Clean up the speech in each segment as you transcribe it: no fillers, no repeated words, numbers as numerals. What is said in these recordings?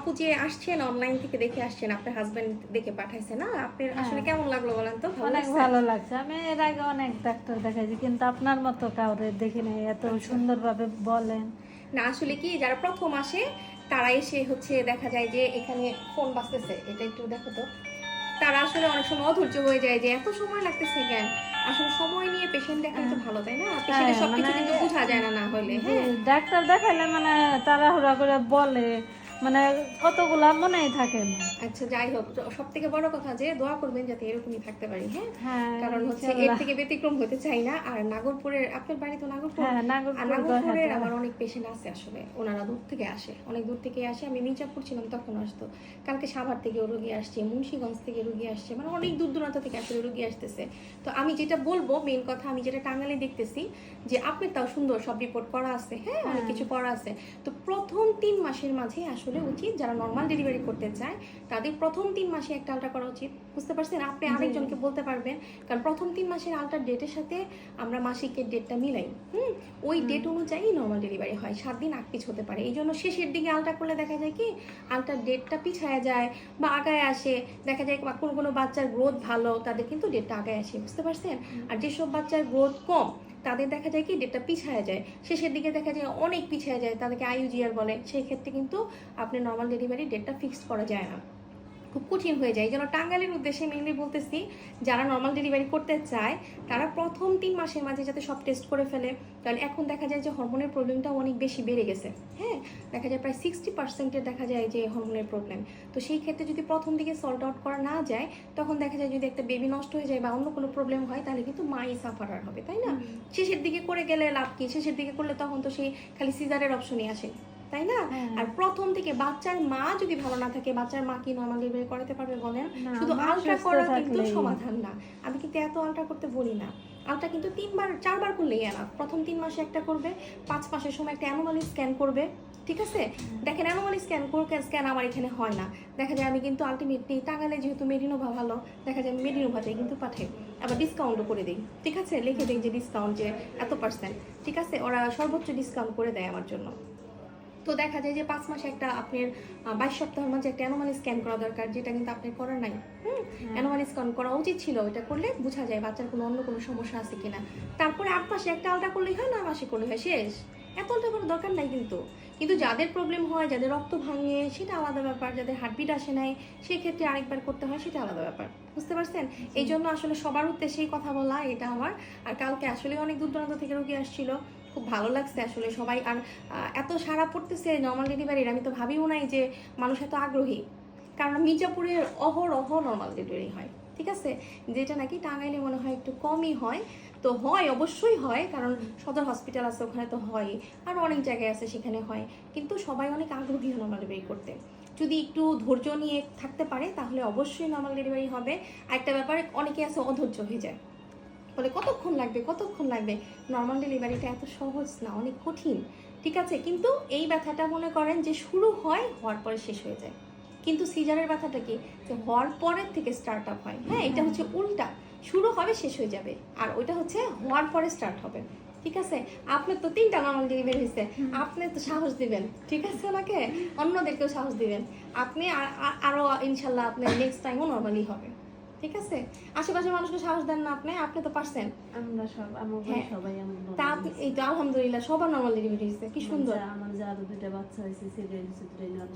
আপু যে আসছেন অনলাইন থেকে দেখে আসছেন, আপনার হাজবেন্ড দেখে পাঠাইছে না, আপনার আসলে কেমন লাগলো বলেন তো? ভালো অনেক লাগছে? ভালো লাগছে। আমি এর আগে অনেক ডাক্তার দেখাইছি, কিন্তু আপনার মতো কাউরে দেখি নাই, এত আচ্ছা। সুন্দরভাবে বলেন। না আসলে কি, যারা প্রথম আসে তারা এসে হচ্ছে দেখা যায় যে এখানে ফোন বাজতেছে, এটা একটু দেখো তো, তারা আসলে অনেক সময় অধৈর্য হয়ে যায় যে এত সময় লাগতেছে কেন। আসলে সময় নিয়ে পেশেন্ট দেখাই তো ভালো, তাই না? পেশেন্টের হ্যাঁ, সবকিছু মানে কিন্তু বোঝা যায় না না হলে, জি, হ্যাঁ। ডাক্তার দেখাইলে মানে তাড়াহুড়া করে বলে, মানে কতগুলা মনেই থাকে না। আচ্ছা যাই হোক, সব থেকে বড় কথা যে দোয়া করবেন যাতে এরকমই থাকতে পারি, হ্যাঁ। হ্যাঁ, কারণ হচ্ছে এর ইনশাল্লাহ। থেকে ব্যতিক্রম হতে চাই না। আর নাগরপুরের, আপনার বাড়ি তো নাগরপুর, হ্যাঁ, আর নাগরপুর নাগরপুরের গড়হাটা। আমার অনেক পেশেন্ট আছে আসলে, ওনারা দূর থেকে আসে, অনেক দূর থেকে আসে। আমি মির্জাপুর ছিলাম তখন আসতো, কালকে সাভার থেকে রোগী আসছে, মুন্সিগঞ্জ থেকে রোগী আসছে, মানে অনেক দূর দূরান্ত থেকে আসলে রোগী আসতেছে। তো আমি যেটা বলবো মেইন কথা, আমি যেটা টাঙ্গালে দেখতেছি যে আপনার তাও সুন্দর সব রিপোর্ট করা আছে, হ্যাঁ, অনেক কিছু করা আছে। তো প্রথম 3 মাসের মাঝে আসলে উচিত যারা নর্মাল ডেলিভারি করতে চায় তাদের প্রথম 3 মাসে একটা আলট্রা করা উচিত, বুঝতে পারছেন? আপনি আরেকজনকে বলতে পারবেন, কারণ প্রথম 3 মাসের আলট্রা ডেটের সাথে আমরা মাসিকের ডেটটা মিলাই, ওই ডেট অনুযায়ী নর্মাল ডেলিভারি হয়, 7 দিন আগ পিছ হতে পারে। এই জন্য শেষের দিকে আলট্রা করলে দেখা যায় কি আলট্রা ডেটটা পিছায়া যায় বা আগায় আসে, দেখা যায় কোনো কোনো বাচ্চার গ্রোথ ভালো তাদের কিন্তু ডেটটা আগায় আসে, বুঝতে পারছেন? আর যেসব বাচ্চার গ্রোথ কম তাদের দেখা যায় কি ডেটটা পিছায়া যায়, শেষের দিকে দেখা যায় অনেক পিছায়া যায়, তাদেরকে আইইউজিআর বলে। সেই ক্ষেত্রে কিন্তু আপনি নর্মাল ডেলিভারি ডেটটা ফিক্সড করা যায় না, খুব কঠিন হয়ে যায়। এই জন্য টাঙ্গাইলের উদ্দেশ্যে মেনলি বলতেছি, যারা নর্মাল ডেলিভারি করতে চায় তারা প্রথম 3 মাসের মাঝে যাতে সব টেস্ট করে ফেলে। কারণ এখন দেখা যায় যে হরমোনের প্রবলেমটাও অনেক বেশি বেড়ে গেছে, হ্যাঁ। দেখা যায় প্রায় 60%-এর দেখা যায় যে হরমোনের প্রবলেম। তো সেই ক্ষেত্রে যদি প্রথম দিকে সল্ট আউট করা না যায়, তখন দেখা যায় যদি একটা বেবি নষ্ট হয়ে যায় বা অন্য কোনো প্রবলেম হয়, তাহলে কিন্তু মাই সাফারার হবে, তাই না? শেষের দিকে করে গেলে লাভ কি? শেষের দিকে করলে তখন তো সেই খালি সিজারের অপশনই আসে, তাই না? আর প্রথম থেকে বাচ্চার মা যদি ভালো না থাকে, বাচ্চার মা কি নর্মাল ডেলিভারি করাতে পারবে বলেন? না, শুধু মা আলট্রা সুস্থ করা কিন্তু থাকলেই। সমাধান না। আমি কিন্তু এত আলট্রা করতে বলি না, আলট্রা কিন্তু 3 বার 4 বার করলেই না। প্রথম 3 মাসে একটা করবে, 5 মাসের সময় একটা অ্যানোমালি স্ক্যান করবে, ঠিক আছে? দেখেন অ্যানোমালি স্ক্যান আমার এখানে হয় না, দেখা যায় আমি কিন্তু আলটিমেটলি টাঙ্গালে যেহেতু মেডিনোভা ভালো, দেখা যায় আমি মেডিনোভাতেই কিন্তু পাঠাই, আবার ডিসকাউন্টও করে দিই, ঠিক আছে? লিখে দিই যে ডিসকাউন্ট যে এত %, ঠিক আছে? ওরা সর্বোচ্চ ডিসকাউন্ট করে দেয় আমার জন্য। তো দেখা যায় যে 5 মাসে একটা আপনার 22 সপ্তাহের মাঝে একটা অ্যানোমালি স্ক্যান করা দরকার, যেটা কিন্তু আপনার করার নাই। অ্যানোমালি স্ক্যান করা উচিত ছিল, এটা করলে বোঝা যায় বাচ্চার কোনো অন্য কোনো সমস্যা আছে কিনা। তারপরে 8 মাসে একটা আলট্রা করলেই হয়, 9 মাসে করলে হয়, শেষ। এত আলট্রা করার দরকার নাই কিন্তু। কিন্তু যাদের প্রবলেম হয়, যাদের রক্ত ভাঙে, সেটা আলাদা ব্যাপার, যাদের হার্টবিট আসে নাই সেই ক্ষেত্রে আরেকবার করতে হয়, সেটা আলাদা ব্যাপার, বুঝতে পারছেন? এই জন্য আসলে সবার উদ্দেশ্যেই কথা বলা এটা আমার। আর কালকে আসলে অনেক দূর দূরান্ত থেকে রোগী আসছিল, খুব ভালো লাগছে আসলে সবাই। আর এত সারা পড়তেছে নর্মাল ডেলিভারির, আমি তো ভাবিও নাই যে মানুষ এত আগ্রহী। কারণ মির্জাপুরের অহরহ নর্মাল ডেলিভারি হয়, ঠিক আছে? যেটা নাকি টাঙ্গাইলে মনে হয় একটু কমই হয়। তো হয়, অবশ্যই হয়, কারণ সদর হসপিটাল আছে ওখানে তো হয়, আরও অনেক জায়গায় আছে সেখানে হয়। কিন্তু সবাই অনেক আগ্রহী নর্মাল ডেলিভারি করতে, যদি একটু ধৈর্য নিয়ে থাকতে পারে তাহলে অবশ্যই নর্মাল ডেলিভারি হবে। আরেকটা ব্যাপার, অনেকে আছে অধৈর্য হয়ে যায়, বলে কতক্ষণ লাগবে কতক্ষণ লাগবে। নর্মাল ডেলিভারিটা এত সহজ না, অনেক কঠিন, ঠিক আছে? কিন্তু এই ব্যথাটা মনে করেন যে শুরু হয়, হওয়ার পরে শেষ হয়ে যায়। কিন্তু সিজারের ব্যথাটা কি, যে হওয়ার পরের থেকে স্টার্ট আপ হয়, হ্যাঁ। এটা হচ্ছে উল্টা, শুরু হবে শেষ হয়ে যাবে, আর ওইটা হচ্ছে হওয়ার পরে স্টার্ট হবে, ঠিক আছে? আপনার তো 3টা নর্মাল ডেলিভারি হয়েছে, আপনি তো সাহস দিবেন, ঠিক আছে? ওনাকে, অন্যদেরকেও সাহস দিবেন। আপনি আরও ইনশাল্লাহ আপনার নেক্সট টাইমও নর্মালি হবে, ঠিক আছে? আশেপাশের মানুষকে সাহস দেন না আপনি, আপনি তো পারছেন। আমরা সব আমার হ্যাঁ, সবাই আমার তা আপনি এই তো আলহামদুলিল্লাহ সবার নর্মাল ডেলিভারি হয়েছে, কি সুন্দর। আমার যে আরো 2টা বাচ্চা হয়েছে, সিজারিয়ান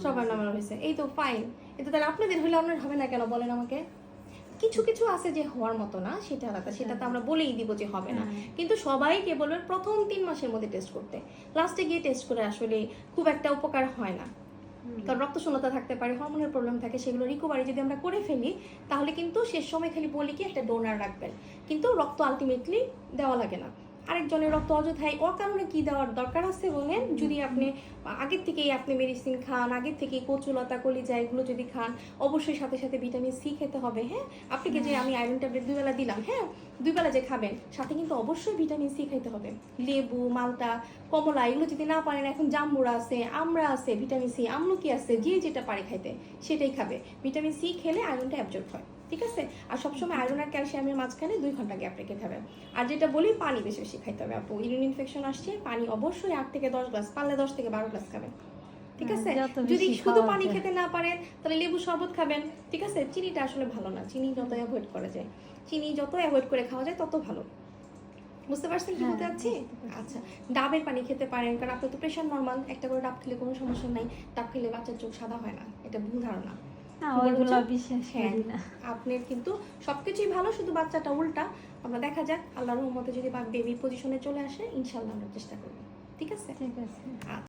সবার নর্মাল হয়েছে, এই তো ফাইন। এটা তাহলে আপনাদের হলে আপনার হবে না কেন বলেন আমাকে? কিছু কিছু আছে যে হওয়ার মতো না, সেটা আলাদা, সেটা তো আমরা বলেই দিব যে হবে না। কিন্তু সবাইকে বলবেন প্রথম 3 মাসের মধ্যে টেস্ট করতে, লাস্টে গিয়ে টেস্ট করে আসলে খুব একটা উপকার হয় না। কারণ রক্ত শূন্যতা থাকতে পারে, হরমোনের প্রবলেম থাকে, সেগুলো রিকভারি যদি আমরা করে ফেলি তাহলে কিন্তু শেষ সময় খালি বলি কি একটা ডোনার রাখবেন, কিন্তু রক্ত আলটিমেটলি দেওয়া লাগে না। আরেকজনের রক্ত অযথায় অকারণে কি দেওয়ার দরকার আছে বলেন? যদি আপনি আগের থেকেই আপনি মেডিসিন খান, আগের থেকেই কচুলতা কলিজা এগুলো যদি খান, অবশ্যই সাথে সাথে ভিটামিন সি খেতে হবে, হ্যাঁ। আপনাকে যে আমি আয়রন ট্যাবলেট 2 বেলা দিলাম, হ্যাঁ, 2 বেলা যে খাবেন সাথে কিন্তু অবশ্যই ভিটামিন সি খেতে হবে। লেবু, মালটা, কমলা এগুলো যদি না পারেন, এখন জাম্বুরা আছে, আমরা আছে, ভিটামিন সি, আমলকি আছে, যে যেটা পারে খাইতে সেটাই খাবে। ভিটামিন সি খেলে আয়রনটা অ্যাবজর্ব হয়, ঠিক আছে? আর সবসময় আয়রন আর ক্যালসিয়ামের মাঝখানে 2 ঘন্টা গ্যাপ রেখে খাবেন। আর যেটা বলি, পানি বেশি বেশি খাইতে হবে আপু, ইউরিন ইনফেকশন আসছে, পানি অবশ্যই 8 থেকে 10 গ্লাস, পারলে 10 থেকে 12 গ্লাস খাবেন, ঠিক হ্যাঁ, আছে? যত যদি বেশি শুধু খাওয়া পানি যায়। খেতে না পারেন তাহলে লেবু শরবত খাবেন, ঠিক আছে? চিনিটা আসলে ভালো না, চিনি যত অ্যাভয়েড করা যায়, চিনি যত অ্যাভয়েড করে খাওয়া যায় তত ভালো। বুঝতে পারছেন কি হ্যাঁ, বলতে চাচ্ছি? বুঝতে পারছি। আচ্ছা, ডাবের পানি খেতে পারেন, কারণ আপনার তো প্রেশার নর্মাল, একটা করে ডাব খেলে কোনো সমস্যা নাই। ডাব খেলে বাচ্চার চোখ সাদা হয় না, এটা ভুল ধারণা। না, বরঞ্চ ওইগুলো বিশ্বাস হ্যাঁ, করি না। আপনার কিন্তু সবকিছুই ভালো, শুধু বাচ্চাটা উল্টা। আমরা দেখা যাক আল্লাহর রহমতে যদি বেবি পজিশনে চলে আসে, ইনশাল্লাহ আমরা চেষ্টা করবো, ঠিক আছে? ঠিক আছে। আচ্ছা।